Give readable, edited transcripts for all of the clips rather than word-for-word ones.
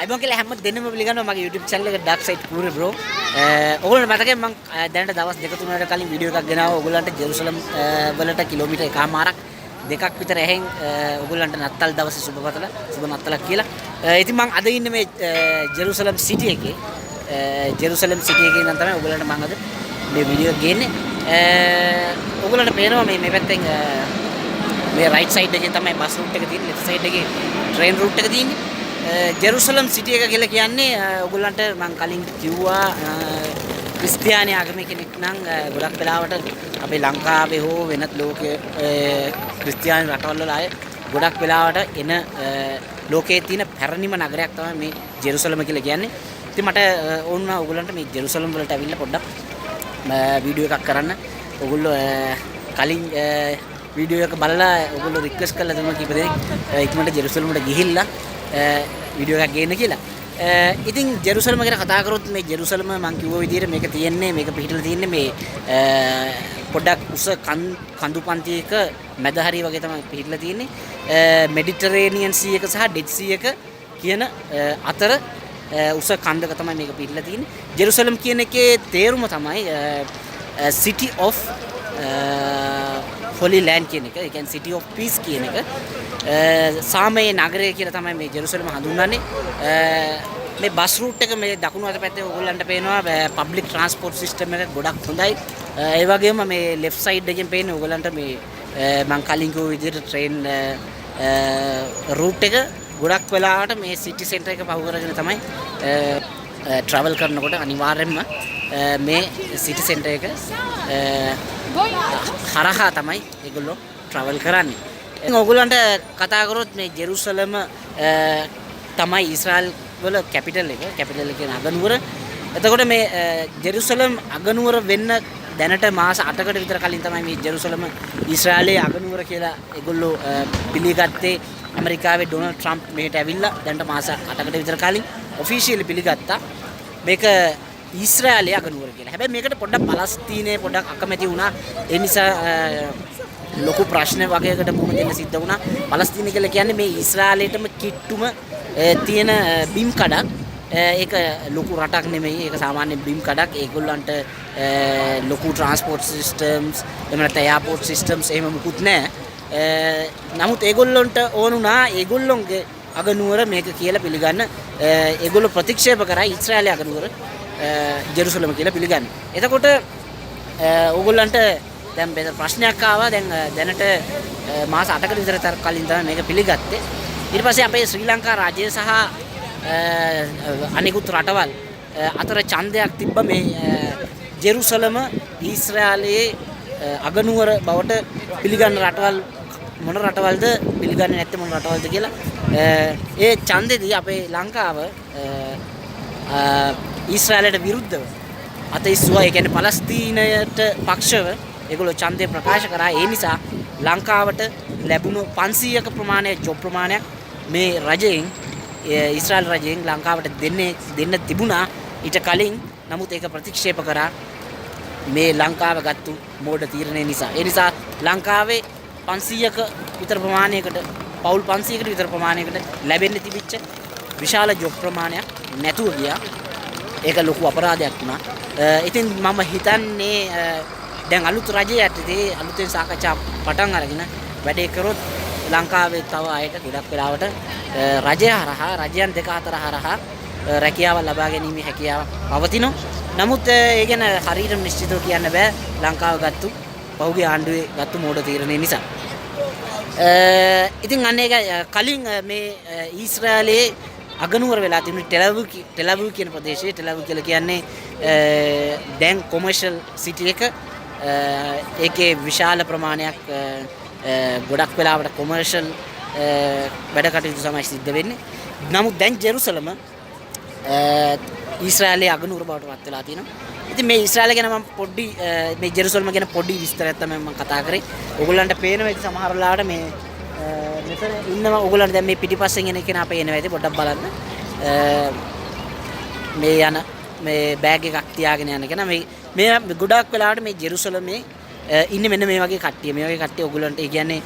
අයිබෝන් කියලා හැම දෙන්නම පිළිගන්නවා මගේ YouTube channel එක Dark Side Kure bro. ඔයගොල්ලන්ට මතකයි මම දැනට දවස් දෙක තුනකට කලින් වීඩියෝ එකක් ගෙනාවා ඔයගොල්ලන්ට ජෙරුසලම් වලට කිලෝමීටර් එකමාරක් දෙකක් විතර ඇහෙන් ඔයගොල්ලන්ට නත්තල් දවසේ සුබ නත්තලක් කියලා. ඉතින් මම අද ඉන්නේ මේ ජෙරුසලම් සිටි එකේ. ජෙරුසලම් සිටි එකේ ඉඳන් තමයි ඔයගොල්ලන්ට මම අද මේ වීඩියෝ එක ගේන්නේ. ඔයගොල්ලන්ට පේනවා මේ පැත්තෙන් මේ රයිට් සයිඩ් එකේ තමයි බස් රූට් එක තියෙන්නේ. ලෙෆ්ට් සයිඩ් එකේ ට්‍රේන් රූට් එක තියෙන්නේ. ජෙරුසලම් සිටි එක කියලා කියන්නේ ඔයගොල්ලන්ට මම කලින් කිව්වා ක්‍රිස්තියානි ආගමේ කෙනෙක් නම් ගොඩක් වෙලාවට අපේ ලංකාවේ හෝ වෙනත් ලෝකයේ ක්‍රිස්තියානි රටවල් වල අය ගොඩක් වෙලාවට එන ලෝකයේ තියෙන පැරණිම නගරයක් තමයි මේ ජෙරුසලම කියලා කියන්නේ. ඉතින් මට ඕන වුණා ඔයගොල්ලන්ට මේ ජෙරුසලම් වලට ඇවිල්ලා පොඩ්ඩක් වීඩියෝ එකක් කරන්න. ඔයගොල්ලෝ කලින් වීඩියෝ එක බලලා ඔයගොල්ලෝ රික්වෙස්ට් කරලා දුන්නා කීප දෙනෙක් ඉක්මනට ජෙරුසලමට ගිහිල්ලා වීඩියෝ එකක් ගේන්න කියලා. ඉතින් ජෙරුසලම ගැන කතා කරොත් මේ ජෙරුසලම මම කිව්ව විදිහට මේක පිහිටලා තියෙන්නේ මේ පොඩ්ඩක් උස කඳු පන්තියක මැද හරිය වගේ තමයි පිහිටලා තියෙන්නේ. මෙඩිටරේනියන් සී එක සහ ඩෙඩ් සී එක කියන අතර උස කන්දක තමයි මේක පිහිටලා තියෙන්නේ. ජෙරුසලම් කියන එකේ තේරුම තමයි City of Holy Land කියන එක. ඒ කියන්නේ City of Peace කියන එක. සාමය නගරය කියලා තමයි මේ ජෙරුසලම හඳුන්වන්නේ. මේ බස් රූට් එක මේ දකුණු අත පැත්තේ ඔයගොල්ලන්ට පේනවා පබ්ලික් ට්‍රාන්ස්පෝර්ට් සිස්ටම් එක ගොඩක් හොඳයි. ඒ වගේම මේ ලෙෆ්ට් සයිඩ් එකෙන් පේන්නේ ඔයගොල්ලන්ට මේ මම කලින් කිව්ව විදිහට ට්‍රේන් රූට් එක ගොඩක් වෙලාවට මේ සිටි සෙන්ටර් එක පහු කරගෙන තමයි ට්‍රැවල් කරනකොට අනිවාර්යයෙන්ම මේ සිටි සෙන්ටර් එක හරහා තමයි ඒගොල්ලෝ ට්‍රැවල් කරන්නේ. ඔයගොල්ලන්ට කතා කරොත් මේ ජෙරුසලම තමයි ඊශ්‍රායල් වල කැපිටල් එක. කැපිටල් එක කියන අගනුවර. එතකොට මේ ජෙරුසලම් අගනුවර වෙන්න දැනට මාස 8කට විතර කලින් තමයි මේ ජෙරුසලම ඊශ්‍රායලයේ අගනුවර කියලා ඒගොල්ලෝ පිළිගත්තේ. ඇමරිකාවේ ඩොනල්ඩ් ට්‍රම්ප් මෙහෙට ඇවිල්ලා දැනට මාස 8කට විතර කලින් ඔෆිෂියලි පිළිගත්තා මේක ඊශ්‍රායලයේ අගනුවර කියලා. හැබැයි මේකට පොඩ්ඩක් පලස්තීනයේ පොඩ්ඩක් අකමැති වුණා. ඒ නිසා ලොකු ප්‍රශ්න වගේකට මුහුණ දෙන්න සිද්ධ වුණා. පලස්තීන කියලා කියන්නේ මේ ඊශ්‍රායලයටම කිට්ටුම තියෙන බිම් කඩක්. ඒක ලොකු රටක් නෙමෙයි. ඒක සාමාන්‍ය බිම් කඩක්. ඒගොල්ලන්ට ලොකු ට්‍රාන්ස්පෝර්ට් සිස්ටම්ස් එහෙම නැත්නම් එයාපෝට් සිස්ටම්ස් එහෙම මුකුත් නැහැ. නමුත් ඒගොල්ලන්ට ඕන වුණා ඒගොල්ලොන්ගේ අගනුවර මේක කියලා පිළිගන්න. ඒගොල්ලෝ ප්‍රතික්ෂේප කරා ඊශ්‍රායලයේ අගනුවර ජෙරුසලම කියලා පිළිගන්න. එතකොට ඕගොල්ලන්ට දැන් බෙද ප්‍රශ්නයක් ආවා. දැනට මාස 8කට විතර කලින් තමයි මේක පිළිගත්තේ. ඊට පස්සේ අපේ ශ්‍රී ලංකා රාජ්‍ය සහ අනිකුත් රටවල් අතර ඡන්දයක් තිබ්බ මේ ජෙරුසලම ඊශ්‍රායලයේ අගනුවර බවට පිළිගන්න රටවල් මොන රටවල්ද පිළිගන්නේ නැත්නම් මොන රටවල්ද කියලා. ඒ ඡන්දෙදී අපේ ලංකාව ඊශ්‍රායලයට විරුද්ධව අතීස්වා ඒ කියන්නේ පලස්තීනයට පක්ෂව ඒගොල්ලෝ ඡන්දය ප්‍රකාශ කරා. ඒ නිසා ලංකාවට ලැබුණු 500ක ප්‍රමාණයක් ජොබ් ප්‍රමාණයක් මේ රජයෙන් ඊශ්‍රායල් රජයෙන් ලංකාවට දෙන්න තිබුණා ඊට කලින්. නමුත් ඒක ප්‍රතික්ෂේප කරා මේ ලංකාව ගත්තු මෝඩ තීරණය නිසා. ඒ නිසා ලංකාවේ 500ක විතර ප්‍රමාණයකට පවුල් 500කට විතර ප්‍රමාණයකට ලැබෙන්න තිබිච්ච විශාල ජොබ් ප්‍රමාණයක් නැතුව ගියා. ඒක ලොකු අපරාධයක් වුණා. ඉතින් මම හිතන්නේ දැන් අලුත් රජය යටතේ අලුතෙන් සාකච්ඡා පටන් අරගෙන වැඩේ කරොත් ලංකාවේ තව අයට ගොඩක් වෙලාවට රජය හරහා රජයන් දෙක අතර හරහා රැකියාව ලබා ගැනීමේ හැකියාව පවතිනවා. නමුත් ඒ ගැන හරියට නිශ්චිතව කියන්න බෑ ලංකාව පහුගිය ආණ්ඩුවේ ගත්තු මෝඩ තීරණය නිසා. ඉතින් අන්න ඒක කලින් මේ ඊශ්‍රායලයේ අගනුවර වෙලා තිබුණු ටෙල්-අවීව් කියන ප්‍රදේශයේ ටෙල්-අවීව් කියලා කියන්නේ දැන් කොමර්ෂල් සිටි එක. ඒකේ විශාල ප්‍රමාණයක් ගොඩක් වෙලාවට කොමර්ෂල් වැඩ කටයුතු තමයි සිද්ධ වෙන්නේ. නමුත් දැන් ජෙරුසලම ඊශ්‍රායලයේ අගනුවර බවට පත් වෙලා තියෙනවා. ඉතින් මේ ඊශ්‍රායල ගැන මම පොඩි මේ ජෙරුසලම ගැන පොඩි විස්තරයක් තමයි මම කතා කරේ. ඕගොල්ලන්ට පේනවා ඉතින් සමහර වෙලාවට මේ මෙතන ඉන්නවා ඕගොල්ලන්ට දැන් මේ පිටිපස්සෙන් එන කෙනා පේනවා ඉතින් පොඩ්ඩක් බලන්න. මේ යන මේ බෑග් එකක් තියාගෙන යන කෙනා මේ ගොඩක් වෙලාවට මේ ජෙරුසලමේ ඉන්නේ මෙන්න මේ වගේ කට්ටිය. මේ වගේ කට්ටිය ඕගොල්ලන්ට ඒ කියන්නේ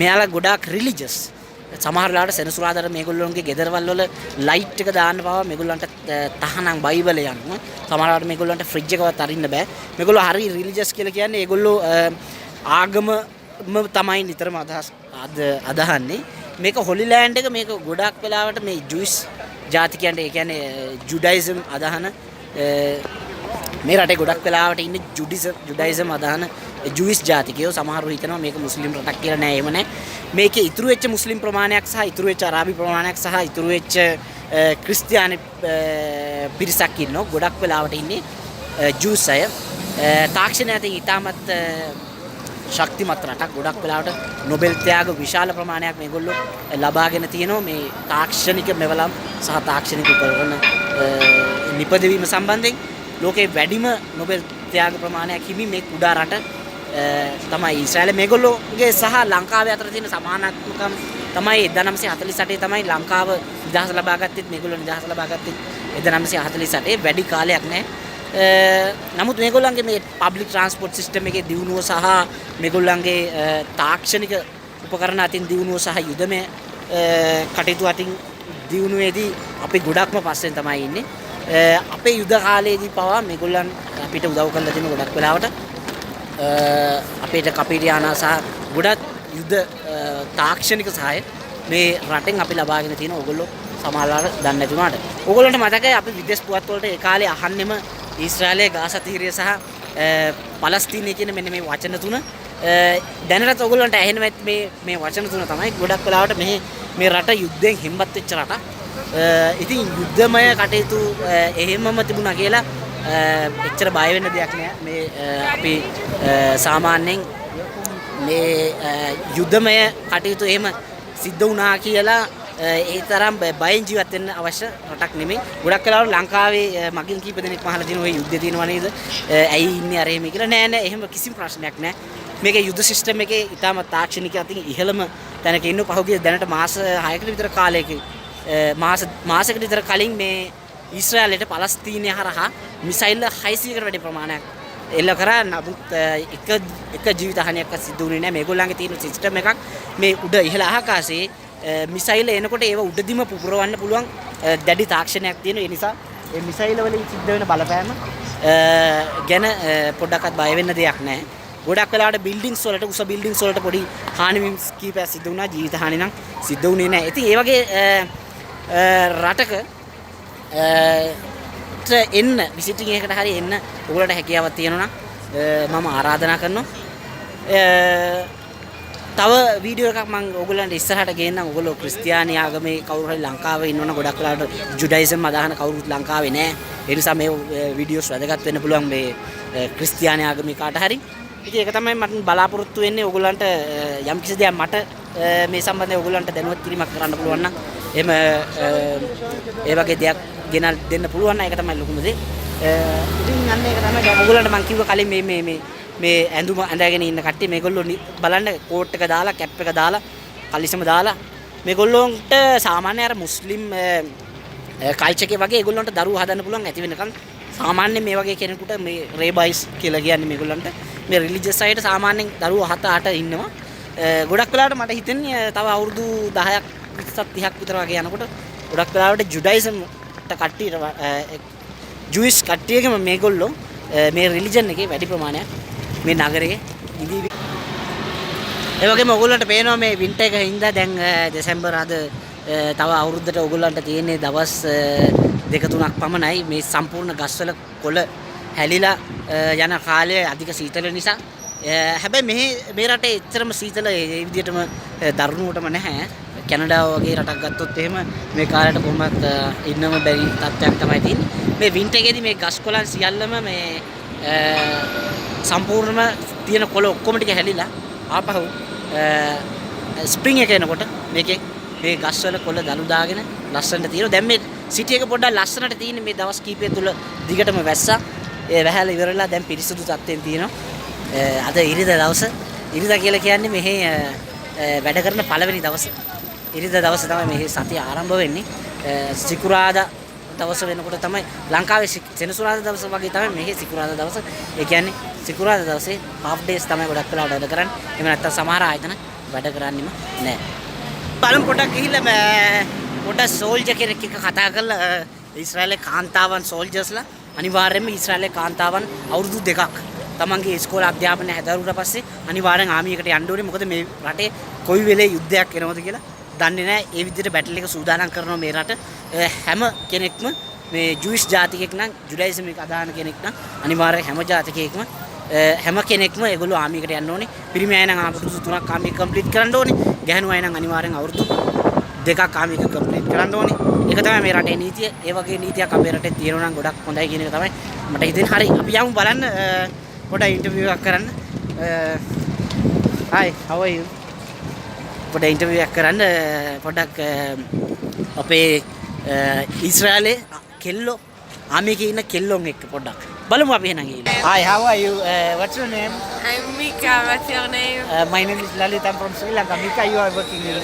මෙයාලා ගොඩාක් රිලිජියස්. සමහර වෙලාවට සෙනසුරාදාට මේගොල්ලෝන්ගේ ගෙදරවල වල ලයිට් එක දාන්න පවා මේගොල්ලන්ට තහනම් බයිබලය යනවා. සමහර වෙලාවට මේගොල්ලන්ට ෆ්‍රිජ් එකවත් අරින්න බෑ. මේගොල්ලෝ හරි රිලිජියස් කියලා කියන්නේ ඒගොල්ලෝ ආගමම තමයි නිතරම අදහන්නේ. මේක හොලි ලෑන්ඩ් එක මේක ගොඩක් වෙලාවට මේ ජුයිස් ජාතිකයන්ට ඒ කියන්නේ ජුඩයිසම් අදහන මේ රටේ ගොඩක් වෙලාවට ඉන්නේ ජුඩයිසම් අදහන ජුයිස් ජාතිකයෝ. සමහරව හිතනවා මේක මුස්ලිම් රටක් කියලා. නෑ එහෙම නෑ. මේකේ ඉතුරු වෙච්ච මුස්ලිම් ප්‍රමාණයක් සහ ඉතුරු වෙච්ච අරාබි ප්‍රමාණයක් සහ ඉතුරු වෙච්ච ක්‍රිස්තියානි පිරිසක් ඉන්නවා. ගොඩක් වෙලාවට ඉන්නේ ජූස් අය. තාක්ෂණය අතින් ඉතාමත් ශක්තිමත් රටක්. ගොඩක් වෙලාවට නොබෙල් ත්‍යාග විශාල ප්‍රමාණයක් මේගොල්ලෝ ලබාගෙන තියෙනවා මේ තාක්ෂණික මෙවලම් සහ තාක්ෂණික උපකරණ නිපදවීම සම්බන්ධයෙන්. ලෝකේ වැඩිම නොබෙල් ත්‍යාග ප්‍රමාණයක් හිමි මේ කුඩා රට තමයි ඊශ්‍රායල. මේගොල්ලෝගේ සහ ලංකාවේ අතර තියෙන සමානාත්මකම් තමයි 1948 තමයි ලංකාව නිදහස ලබා ගත්තෙත් මේගොල්ලෝ නිදහස ලබා ගත්තෙත් 1948 වැඩි කාලයක් නැහැ. නමුත් මේගොල්ලන්ගේ මේ පබ්ලික් ට්‍රාන්ස්පෝර්ට් සිස්ටම් එකේ දියුණුව සහ මේගොල්ලන්ගේ තාක්ෂණික උපකරණ අතින් දියුණුව සහ යුදමය කටයුතු අතින් දියුණුවේදී අපි ගොඩක්ම පස්සෙන් තමයි ඉන්නේ. අපේ යුද කාලයේදී පවා මේගොල්ලන් අපිට උදව් කරලා දෙන ගොඩක් වෙලාවට අපේට කපිරියානා සහ ගොඩක් යුද තාක්ෂණික සහාය මේ රටෙන් අපි ලබාගෙන තියෙන ඕගොල්ලෝ සමහරවල්ලාට දන්නේ නැති වුණාට. ඕගොල්ලන්ට මතකයි අපි විදේශ පුවත් වලට ඒ කාලේ අහන්නෙම ඊශ්‍රායලයේ ගාසා තීරය සහ පලස්තීනය කියන මෙන්න මේ වචන තුන. දැනටත් ඕගොල්ලන්ට ඇහෙනවා මේ වචන තුන තමයි. ගොඩක් වෙලාවට මේ රට යුද්ධයෙන් හෙම්බත් වෙච්ච රටක්. ඉතින් යුද්ධමය කටයුතු එහෙමම තිබුණා කියලා එච්චර බය වෙන්න දෙයක් නෑ. මේ අපි සාමාන්‍යයෙන් මේ යුද්ධමය කටයුතු එහෙම සිද්ධ වුණා කියලා ඒ තරම් බයෙන් ජීවත් වෙන්න අවශ්‍ය රටක් නෙමෙයි. ගොඩක් වෙලාවට ලංකාවේ මගින් කීප දෙනෙක් මහලා දින ඔය යුද්ධය තියෙනවා නේද? ඇයි ඉන්නේ අර එහෙම කියලා. නෑ එහෙම කිසිම ප්‍රශ්නයක් නෑ. මේකේ යුද්ධ සිස්ටම් එකේ ඊටම තාක්ෂණික අතින් ඉහළම තැනක ඉන්න පහුගිය දැනට මාස 6කට විතර කාලයක මාසයකට විතර කලින් මේ ඊශ්‍රායලයට පලස්තීනය හරහා මිසයිල් 600කට වැඩි ප්‍රමාණයක් එල්ල කරා. නමුත් එක ජීවිත හානියක්වත් සිදු වුණේ නැහැ. මේගොල්ලන්ගේ තියෙන සිස්ටම් එකක් මේ උඩ ඉහළ ආකාශයේ මිසයිල් එනකොට ඒව උඩදිම පුපුරවන්න පුළුවන් දැඩි තාක්ෂණයක් තියෙන. ඒ නිසා මේ මිසයිල් වලින් සිද්ධ වෙන බලපෑම ගැන පොඩ්ඩක්වත් බය වෙන්න දෙයක් නැහැ. ගොඩක් වෙලාවට බිල්ඩින්ග්ස් වලට උස බිල්ඩින්ග්ස් වලට පොඩි හානි කීපයක් සිද්ධ වුණා. ජීවිත හානි නම් සිද්ධ වුණේ නැහැ. ඉතින් ඒ වගේ රටක එන්න විසිටින් එකකට හරි එන්න ඔයගොල්ලන්ට හැකියාවක් තියෙනවා නම් මම ආරාධනා කරනවා. තව වීඩියෝ එකක් මම ඔයගොල්ලන්ට ඉස්සරහට ගේන්නම්. ඔයගොල්ලෝ ක්‍රිස්තියානි ආගමේ කවුරු හරි ලංකාවේ ඉන්නවනම් ගොඩක් වෙලාවට ජුඩයිසම් අදහන කවුරුත් ලංකාවේ නැහැ. ඒ නිසා මේ වීඩියෝස් වැදගත් වෙන්න පුළුවන් මේ ක්‍රිස්තියානි ආගමේ කාට හරි. ඉතින් ඒක තමයි මට බලාපොරොත්තු වෙන්නේ. ඔයගොල්ලන්ට යම් කිසි දෙයක් මට මේ සම්බන්ධයෙන් ඔයගොල්ලන්ට දැනුවත් කිරීමක් කරන්න පුළුවන් නම් එහෙම ඒ වගේ දෙයක් ගෙනල් දෙන්න පුළුවන් නම් ඒක තමයි ලොකුම දේ. ඉතින් අන්න ඒක තමයි දැන් ඔයගොල්ලන්ට මම කිව්ව කලින් මේ ඇඳුම ඇඳගෙන ඉන්න කට්ටිය මේගොල්ලෝ බලන්න කෝට් එක දාලා කැප් එක දාලා කලිසම දාලා මේගොල්ලොන්ට සාමාන්‍ය අර මුස්ලිම් කල්චර් එකේ වගේ ඒගොල්ලන්ට දරුවෝ හදන්න පුළුවන් ඇති වෙනකන්. සාමාන්‍ය මේ වගේ කෙනෙකුට මේ රේබයිස් කියලා කියන්නේ මේගොල්ලන්ට මේ රිලිජියස් සයිඩ් සාමාන්‍යයෙන් දරුවෝ 7-8 ඉන්නවා. ගොඩක් වෙලාවට මට හිතෙන්නේ තව අවුරුදු 10ක් 20ක් 30ක් විතර වගේ යනකොට ගොඩක් වෙලාවට ජුඩයිසම්ට කට්ටියට ජුයිස් කට්ටියගේම මේගොල්ලෝ මේ රිලිජන් එකේ වැඩි ප්‍රමාණයක් මේ නගරයේ ඉදී. ඒ වගේම ඔයගොල්ලන්ට පේනවා මේ වින්ටර් එක හින්දා දැන් දෙසැම්බර් අද තව අවුරුද්දට ඔයගොල්ලන්ට තියෙන්නේ දවස් 2-3ක් පමණයි. මේ සම්පූර්ණ ගස්වල කොළ හැලිලා යන කාලය අධික සීතල නිසා. හැබැයි මේ රටේ එච්චරම සීතල ඒ විදිහටම දරුණුවටම නැහැ. කැනඩාව වගේ රටක් ගත්තොත් එහෙම මේ කාලයට කොහොමත් ඉන්නම බැරි තත්ත්වයක් තමයි තියෙන්නේ. මේ වින්ටර් එකේදී මේ ගස් කොළන් සියල්ලම මේ සම්පූර්ණම තියෙන කොළ ඔක්කොම ටික හැලිලා ආපහු ස්ප්‍රින්ග් එක එනකොට මේකේ මේ ගස්වල කොළ දළු දාගෙන ලස්සනට තියෙනවා. දැන් මේ සිටි එක පොඩ්ඩක් ලස්සනට තියෙන්නේ මේ දවස් කීපය තුල දිගටම වැස්සා. ඒ වැහැලා ඉවරලා දැන් පිරිසුදු තත්ත්වෙන් තියෙනවා. අද ඉරිදා දවස. ඉරිදා කියලා කියන්නේ මෙහි වැඩ කරන පළවෙනි දවස. ඉරිදා දවස තමයි මේ සතිය ආරම්භ වෙන්නේ. සිකුරාදා දවස වෙනකොට තමයි ලංකාවේ සෙනසුරාදා දවස වගේ තමයි මෙහි සිකුරාදා දවස. ඒ කියන්නේ සිකුරාදා දවසේ half days තමයි ගොඩක් වෙලාවට වැඩ කරන්නේ. එහෙම නැත්නම් සමහර ආයතන වැඩ කරන්නේම නැහැ. බලමු පොඩක් ගිහිල්ලා පොඩක් සෝල්ජර් කෙනෙක් එක්ක කතා කරලා ඊශ්‍රායලයේ කාන්තාවන් සෝල්ජර්ස්ලා අනිවාර්යයෙන්ම ඊශ්‍රායලයේ කාන්තාවන් අවුරුදු 2ක් තමන්ගේ ඉස්කෝල අධ්‍යාපනය හැදෑරුවට පස්සේ අනිවාර්යෙන් ආමියකට යන්න ඕනේ. මොකද මේ රටේ කොයි වෙලේ යුද්ධයක් එනවද කියලා දන්නේ නැහැ. ඒ විදිහට බැටල් එක සූදානම් කරනවා මේ රට. හැම කෙනෙක්ම මේ ජූයිෂ් ජාතිකයෙක් නම් ජුඩයිසම් එක අදහන කෙනෙක් නම් අනිවාර්යෙන් හැම ජාතිකයෙක්ම හැම කෙනෙක්ම ඒගොල්ලෝ ආමියකට යන්න ඕනේ. පිරිමි අය නම් අවුරුදු 3ක් ආමිය කම්ප්ලීට් කරන්න ඕනේ. ගැහණු අය නම් අනිවාර්යෙන් අවුරුදු 2ක් ආමියක කම්ප්ලීට් කරන්න ඕනේ. ඒක තමයි මේ රටේ නීතිය. ඒ වගේ නීතියක් අපේ රටේ තියෙනවා නම් ගොඩක් හොඳයි කියන එක තමයි මට හිතෙන්නේ. හරි අපි යමු බලන්න පොඩ ඉන්ටර්විව් එකක් කරන්න. hi how are you? පොඩ ඉන්ටර්විව් එකක් කරන්න පොඩක් අපේ ඊශ්‍රායලයේ කෙල්ලෝ ආමියකේ ඉන්න කෙල්ලොන් එක්ක පොඩ්ඩක් බලමු අපි එහෙනම් ගිහින්. Hi, how are you? What's your name? I'm Mika. What's your name? My name is Lalit. I'm from Sri Lanka. Mika, you are working in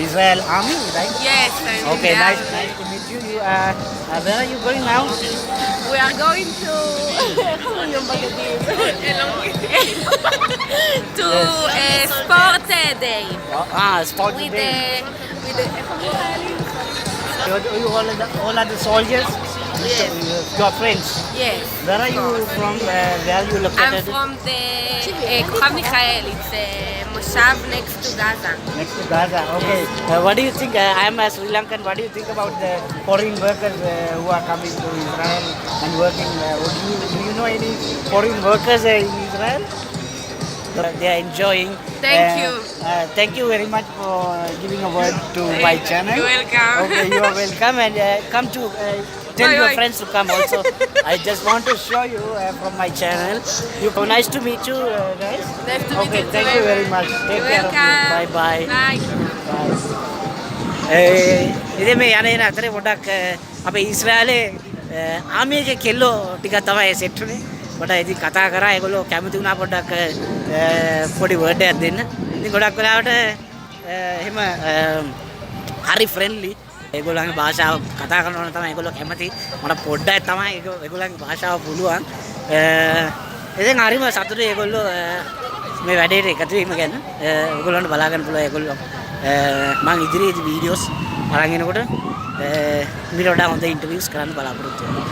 Israel Army, right? Yes, I'm Okay, in the nice army. to meet you. Where are you going now? We are going to to a sport day Sport with day. the You all are the soldiers? Yes. Your friends? Yes. Where are you from? Where are you I'm located? from the Kochav Michael. It's a moshav next to Gaza. Next to Gaza. Okay. What do you think? I am a Sri Lankan. What do you think about the foreign workers who are coming to Israel and working? Do you know any foreign workers in Israel? They are enjoying. Thank you. Thank you very much for giving a word to my channel. You're welcome. Okay, you are welcome and come to tell Bye, your bye. friends to come also. I just want to show you from my channel. You nice to meet you guys. Nice to meet Okay, you thank too. you very much. Take You're care of you. welcome. Bye bye. Bye. ඉතින් මේ යන අතරේ පොඩක් අපේ ඊශ්‍රායලයේ ආමියගේ කෙල්ලෝ ටිකක් තමයි set උනේ. මට ඉතින් කතා කරා ඒගොල්ලෝ කැමති වුණා පොඩ්ඩක් පොඩි වර්ඩ් එකක් දෙන්න. ඉතින් ගොඩක් වෙලාවට එහෙම හරි ෆ්‍රෙන්ඩ්ලි ඒගොල්ලන්ගේ භාෂාව කතා කරනවා තමයි ඒගොල්ලෝ කැමති. මට පොඩ්ඩක් තමයි ඒගොල්ලන්ගේ භාෂාව පුළුවන්. ඉතින් හරිම සතුටුයි ඒගොල්ලෝ මේ වැඩේට එකතු වීම ගැන. ඒගොල්ලන්ට බලා ගන්න පුළුවන් ඒගොල්ලෝ මම ඉදිරියේදී වීඩියෝස් අරන් එනකොට මීට වඩා හොඳ ඉන්ටර්විව්ස් කරන්න බලාපොරොත්තු වෙනවා.